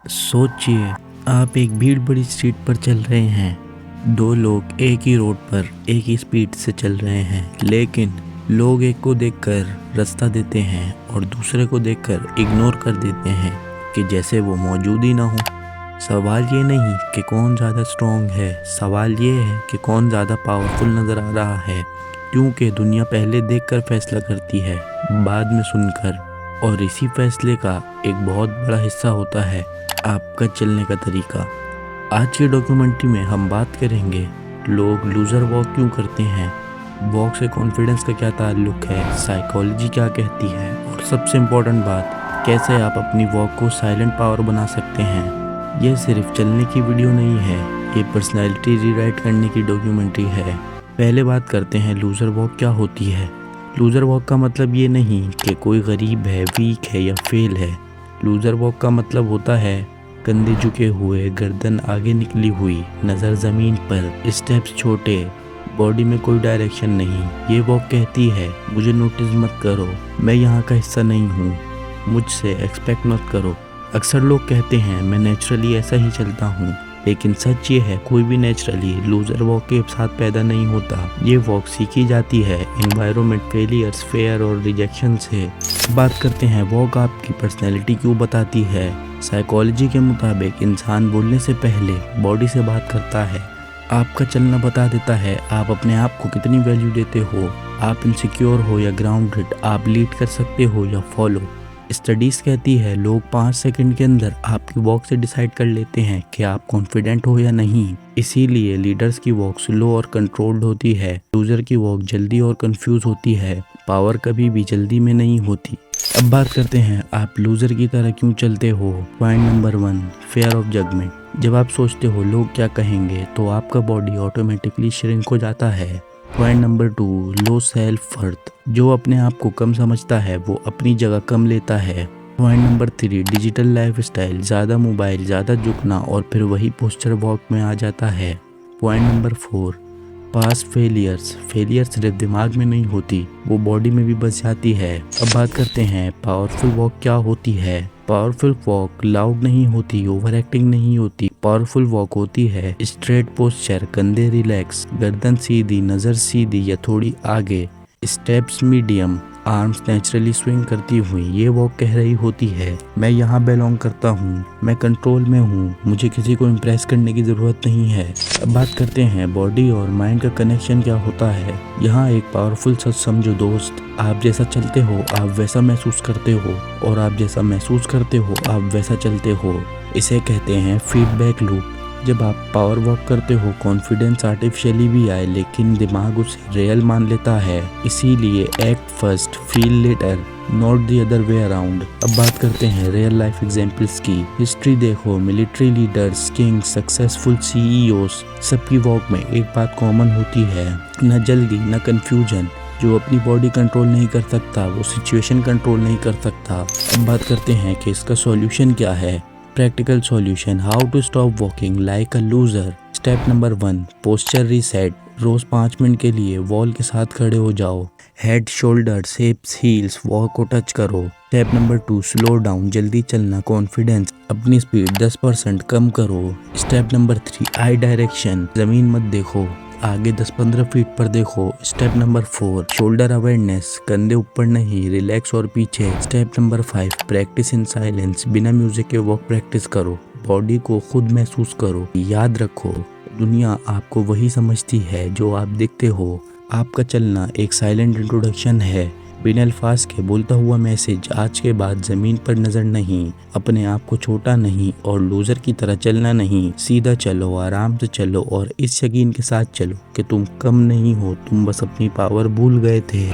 सोचिए, आप एक भीड़ भरी स्ट्रीट पर चल रहे हैं। दो लोग एक ही रोड पर एक ही स्पीड से चल रहे हैं, लेकिन लोग एक को देखकर रास्ता देते हैं और दूसरे को देखकर इग्नोर कर देते हैं कि जैसे वो मौजूद ही ना हो। सवाल ये नहीं कि कौन ज़्यादा स्ट्रॉन्ग है, सवाल ये है कि कौन ज़्यादा पावरफुल नज़र आ रहा है। क्योंकि दुनिया पहले देखकर फैसला करती है, बाद में सुनकर, और इसी फैसले का एक बहुत बड़ा हिस्सा होता है आपका चलने का तरीका। आज की डॉक्यूमेंट्री में हम बात करेंगे लोग लूज़र वॉक क्यों करते हैं, वॉक से कॉन्फिडेंस का क्या ताल्लुक है, साइकोलॉजी क्या कहती है, और सबसे इम्पोर्टेंट बात, कैसे आप अपनी वॉक को साइलेंट पावर बना सकते हैं। यह सिर्फ चलने की वीडियो नहीं है, ये पर्सनैलिटी रीराइट करने की डॉक्यूमेंट्री है। पहले बात करते हैं लूज़र वॉक क्या होती है। लूज़र वॉक का मतलब ये नहीं कि कोई गरीब है, वीक है या फेल है। लूज़र वॉक का मतलब होता है कंधे झुके हुए, गर्दन आगे निकली हुई, नज़र ज़मीन पर, स्टेप्स छोटे, बॉडी में कोई डायरेक्शन नहीं। ये वॉक कहती है मुझे नोटिस मत करो, मैं यहाँ का हिस्सा नहीं हूँ, मुझसे एक्सपेक्ट मत करो। अक्सर लोग कहते हैं मैं नेचुरली ऐसा ही चलता हूँ, लेकिन सच ये है कोई भी नेचुरली लूज़र वॉक के साथ पैदा नहीं होता। ये वॉक सीखी जाती है एनवायरनमेंट, फेलियर्स, फेयर और रिजेक्शन से। बात करते हैं वॉक आपकी पर्सनैलिटी क्यों बताती है। साइकोलॉजी के मुताबिक इंसान बोलने से पहले बॉडी से बात करता है। आपका चलना बता देता है आप अपने आप को कितनी वैल्यू देते हो। आप इनसिक्योर हो या ग्राउंडेड, आप लीड कर सकते हो या फॉलो। स्टडीज़ कहती है लोग 5 सेकंड के अंदर आपकी वॉक से डिसाइड कर लेते हैं कि आप कॉन्फिडेंट हो या नहीं। इसीलिए लीडर्स की वॉक स्लो और कंट्रोल्ड होती है, लूज़र की वॉक जल्दी और कंफ्यूज होती है। पावर कभी भी जल्दी में नहीं होती। अब बात करते हैं आप लूज़र की तरह क्यों चलते हो। Point number 1, fear of judgement. जब आप सोचते हो लोग क्या कहेंगे, तो आपका बॉडी ऑटोमेटिकली श्रिंक हो जाता है। Point number 2, low self worth. जो अपने आप को कम समझता है वो अपनी जगह कम लेता है। Point number 3, digital lifestyle. ज़्यादा मोबाइल, ज़्यादा झुकना और फिर वही पोस्चर वॉक में आ जाता है। पॉइंट नंबर 4, पास फेलियर्स। फेलियर सिर्फ दिमाग में नहीं होती, वो बॉडी में भी बस जाती है। अब बात करते हैं पावरफुल वॉक क्या होती है। पावरफुल वॉक लाउड नहीं होती, ओवर एक्टिंग नहीं होती। पावरफुल वॉक होती है स्ट्रेट पोस्चर, कंधे रिलैक्स, गर्दन सीधी, नज़र सीधी या थोड़ी आगे, steps medium, arms naturally swing करती हुई। ये वॉक कह रही होती है मैं यहाँ बिलोंग करता हूँ, मैं कंट्रोल में हूँ, मुझे किसी को इम्प्रेस करने की ज़रूरत नहीं है। अब बात करते हैं बॉडी और माइंड का कनेक्शन क्या होता है। यहाँ एक पावरफुल सच समझो दोस्त, आप जैसा चलते हो आप वैसा महसूस करते हो, और आप जैसा महसूस करते हो आप वैसा चलते हो। इसे कहते हैं फीडबैक लूप। जब आप पावर वॉक करते हो कॉन्फिडेंस आर्टिफिशियली भी आए, लेकिन दिमाग उसे रियल मान लेता है। इसीलिए act first, feel later, not the other way around. अब बात करते हैं रियल लाइफ एग्जांपल्स की। हिस्ट्री देखो, military leaders, kings, successful CEOs, सबकी वॉक में एक बात कॉमन होती है, न जल्दी न कंफ्यूजन। जो अपनी बॉडी कंट्रोल नहीं कर सकता वो सिचुएशन कंट्रोल नहीं कर सकता। अब बात करते हैं कि इसका सॉल्यूशन क्या है। Practical solution, how to stop walking like a loser. Step number 1, posture reset. रोज 5 मिनट के लिए वॉल के साथ खड़े हो जाओ। Head, shoulders, hips, heels, wall को टच करो। Step number 2, slow down. जल्दी चलना, कॉन्फिडेंस, अपनी स्पीड 10% कम करो। Step number 3, eye direction. जमीन मत देखो, आगे 10-15 फीट पर देखो। Step number 4, shoulder awareness. कंधे ऊपर नहीं, रिलैक्स और पीछे। Step number 5, practice in silence. बिना म्यूजिक के वॉक प्रैक्टिस करो, बॉडी को खुद महसूस करो। याद रखो, दुनिया आपको वही समझती है जो आप दिखते हो। आपका चलना एक साइलेंट इंट्रोडक्शन है, बिना अल्फाज के बोलता हुआ मैसेज। आज के बाद जमीन पर नजर नहीं, अपने आप को छोटा नहीं और लूजर की तरह चलना नहीं। सीधा चलो, आराम से चलो और इस यकीन के साथ चलो कि तुम कम नहीं हो, तुम बस अपनी पावर भूल गए थे।